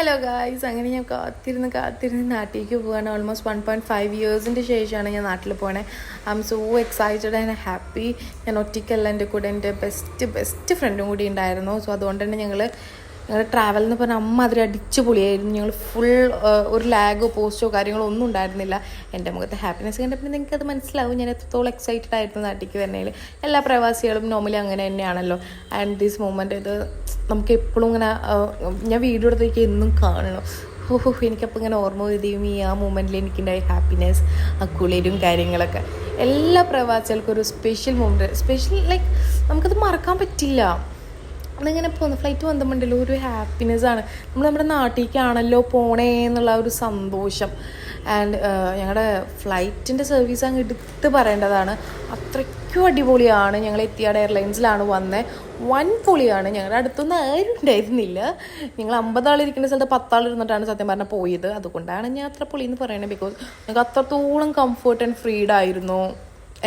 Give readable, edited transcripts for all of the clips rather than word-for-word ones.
Hello guys, അങ്ങനെ ഞാൻ കാത്തിരുന്ന് നാട്ടിലേക്ക് പോവാണ്. ഓൾമോസ്റ്റ് 1.5 ഇയേഴ്സിൻ്റെ ശേഷമാണ് ഞാൻ നാട്ടിൽ പോകണേ. I'm so excited and happy. ഞാൻ ഒറ്റയ്ക്കല്ല, എൻ്റെ കൂടെ എൻ്റെ ബെസ്റ്റ് ഫ്രണ്ടും കൂടി ഉണ്ടായിരുന്നു. സോ അതുകൊണ്ട് തന്നെ ഞങ്ങൾ ട്രാവൽ എന്ന് പറഞ്ഞാൽ അമ്മ അതിൽ അടിച്ചു പൊളിയായിരുന്നു. ഞങ്ങൾ ഫുൾ ഒരു ലാഗോ പോസ്റ്റോ കാര്യങ്ങളോ ഒന്നും ഉണ്ടായിരുന്നില്ല. എൻ്റെ മുഖത്ത് ഹാപ്പിനെസ് കണ്ടപ്പോൾ നിങ്ങൾക്ക് അത് മനസ്സിലാവും ഞാൻ എത്രത്തോളം എക്സൈറ്റഡ് ആയിരുന്നു നാട്ടിലേക്ക് വരുന്നതിൽ. എല്ലാ പ്രവാസികളും നോർമലി അങ്ങനെ തന്നെയാണല്ലോ. ആൻഡ് ദിസ് മൊമെൻ്റ് ഇത് നമുക്ക് എപ്പോഴും ഇങ്ങനെ ഞാൻ വീഡിയോ എടുത്തേക്ക് എന്നും കാണണം. എനിക്കപ്പോൾ ഇങ്ങനെ ഓർമ്മ വരികയും ആ മൂമെൻറ്റിൽ എനിക്കുണ്ടായ ഹാപ്പിനെസ്, ആ കുളിരും കാര്യങ്ങളൊക്കെ എല്ലാ പ്രവാസികൾക്കും ഒരു സ്പെഷ്യൽ മൊമെൻറ്റ്, സ്പെഷ്യൽ ലൈക്ക് നമുക്കത് മറക്കാൻ പറ്റില്ല. അതിങ്ങനെ പോകുന്നു ഫ്ലൈറ്റ് വന്നിട്ടുണ്ടല്ലോ, ഒരു ഹാപ്പിനെസ്സാണ്. നമ്മൾ നമ്മുടെ നാട്ടിലേക്കാണല്ലോ പോണേ എന്നുള്ള ഒരു സന്തോഷം. ആൻഡ് ഞങ്ങളുടെ ഫ്ലൈറ്റിൻ്റെ സർവീസ് അങ്ങ് എടുത്ത് പറയേണ്ടതാണ്. അത്രയ്ക്കും അടിപൊളിയാണ്. ഞങ്ങൾ എത്തിയാട് എയർലൈൻസിലാണ് വന്നത്. വൻ പൊളിയാണ്. ഞങ്ങളുടെ അടുത്തൊന്നും ആരും ഉണ്ടായിരുന്നില്ല. ഞങ്ങൾ 50 ആളിരിക്കുന്ന സ്ഥലത്ത് 10 ആളിരുന്നിട്ടാണ് സത്യം പറഞ്ഞാൽ പോയത്. അതുകൊണ്ടാണ് ഞാൻ അത്ര പൊളിയെന്ന് പറയുന്നത്. ബിക്കോസ് ഞങ്ങൾക്ക് അത്രത്തോളം കംഫർട്ട് ആൻഡ് ഫ്രീഡം ആയിരുന്നു.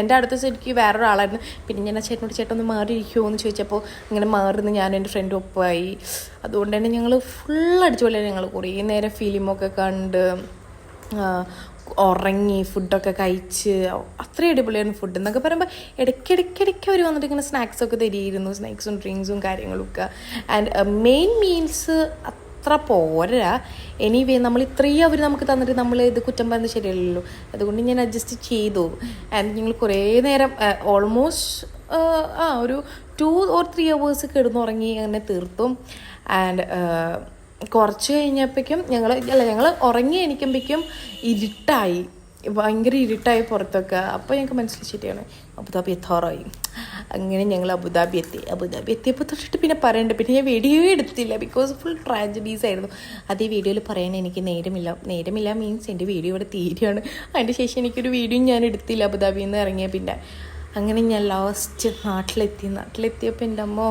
എൻ്റെ അടുത്ത ശരിക്കും വേറൊരാളായിരുന്നു. പിന്നെ ഞാൻ ആ ചേട്ടൻ ഒന്ന് മാറിയിരിക്കുമോ എന്ന് ചോദിച്ചപ്പോൾ ഇങ്ങനെ മാറുന്നു. ഞാൻ എൻ്റെ ഫ്രണ്ട് ഒപ്പമായി. അതുകൊണ്ട് തന്നെ ഞങ്ങൾ ഫുൾ അടിച്ചുപൊളിയാണ്. ഞങ്ങൾ കുറേ നേരം ഫിലിമൊക്കെ കണ്ട് ഉറങ്ങി, ഫുഡൊക്കെ കഴിച്ച് അത്രയും അടിപൊളിയായിരുന്നു. ഫുഡ് എന്നൊക്കെ പറയുമ്പോൾ ഇടയ്ക്കിടയ്ക്ക് അവർ വന്നിട്ട് ഇങ്ങനെ സ്നാക്സൊക്കെ തരികയായിരുന്നു. സ്നാക്സും ഡ്രിങ്ക്സും കാര്യങ്ങളൊക്കെ. ആൻഡ് മെയിൻ മീൽസ് അത്ര പോരാ. എനിവേ നമ്മൾ ഇത്രയും അവർ നമുക്ക് തന്നിട്ട് നമ്മൾ ഇത് കുറ്റം പറയുന്നത് ശരിയല്ലല്ലോ. അതുകൊണ്ട് ഞാൻ അഡ്ജസ്റ്റ് ചെയ്തു. ആൻഡ് ഞങ്ങൾ കുറേ നേരം ഓൾമോസ്റ്റ് ഒരു 2 or 3 hours കിടന്നുറങ്ങി അങ്ങനെ തീർത്തും. ആൻഡ് കുറച്ച് കഴിഞ്ഞപ്പോഴേക്കും ഞങ്ങൾ ഉറങ്ങി എണീക്കുമ്പോഴേക്കും ഇരുട്ടായി, ഭയങ്കര ഇരുട്ടായി പുറത്തൊക്കെ. അപ്പോൾ ഞങ്ങൾക്ക് മനസ്സിലായി ശരിയാണ് അബുദാബി എത്താറായി. അങ്ങനെ ഞങ്ങൾ അബുദാബി എത്തിയപ്പോൾ തൊട്ടിട്ട് പിന്നെ പറയണ്ട. പിന്നെ ഞാൻ വീഡിയോ എടുത്തില്ല, ബിക്കോസ് ഫുൾ ട്രാജഡീസ് ആയിരുന്നു. അത് ഈ വീഡിയോയിൽ പറയാൻ എനിക്ക് നേരമില്ല മീൻസ് എൻ്റെ വീഡിയോ ഇവിടെ തീരുകയാണ്. അതിൻ്റെ ശേഷം എനിക്കൊരു വീഡിയോ ഞാൻ എടുത്തില്ല അബുദാബിയിൽ നിന്ന് ഇറങ്ങിയ. പിന്നെ അങ്ങനെ ഞാൻ ലാസ്റ്റ് നാട്ടിലെത്തിയപ്പോൾ എൻ്റെ അമ്മ,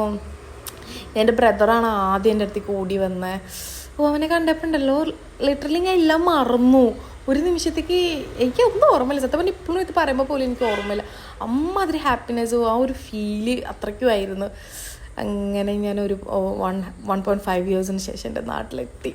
എൻ്റെ ബ്രദറാണ് ആദ്യം എൻ്റെ അടുത്തേക്ക് ഓടി വന്നത്. അവനെ കണ്ടപ്പോൾ ഉണ്ടല്ലോ ലിറ്ററലി ഞാൻ എല്ലാം മറന്നു. ഒരു നിമിഷത്തേക്ക് എനിക്കൊന്നും ഓർമ്മയില്ല. സത്യം പറഞ്ഞാൽ ഇപ്പോഴും ഇത് പറയുമ്പോൾ പോലും എനിക്ക് ഓർമ്മയില്ല. അമ്മ അതൊരു ഹാപ്പിനെസ്സും ആ ഒരു ഫീല് അത്രയ്ക്കുമായിരുന്നു. അങ്ങനെ ഞാനൊരു 1.5 ഇയേഴ്സിന് ശേഷം എൻ്റെ നാട്ടിലെത്തി.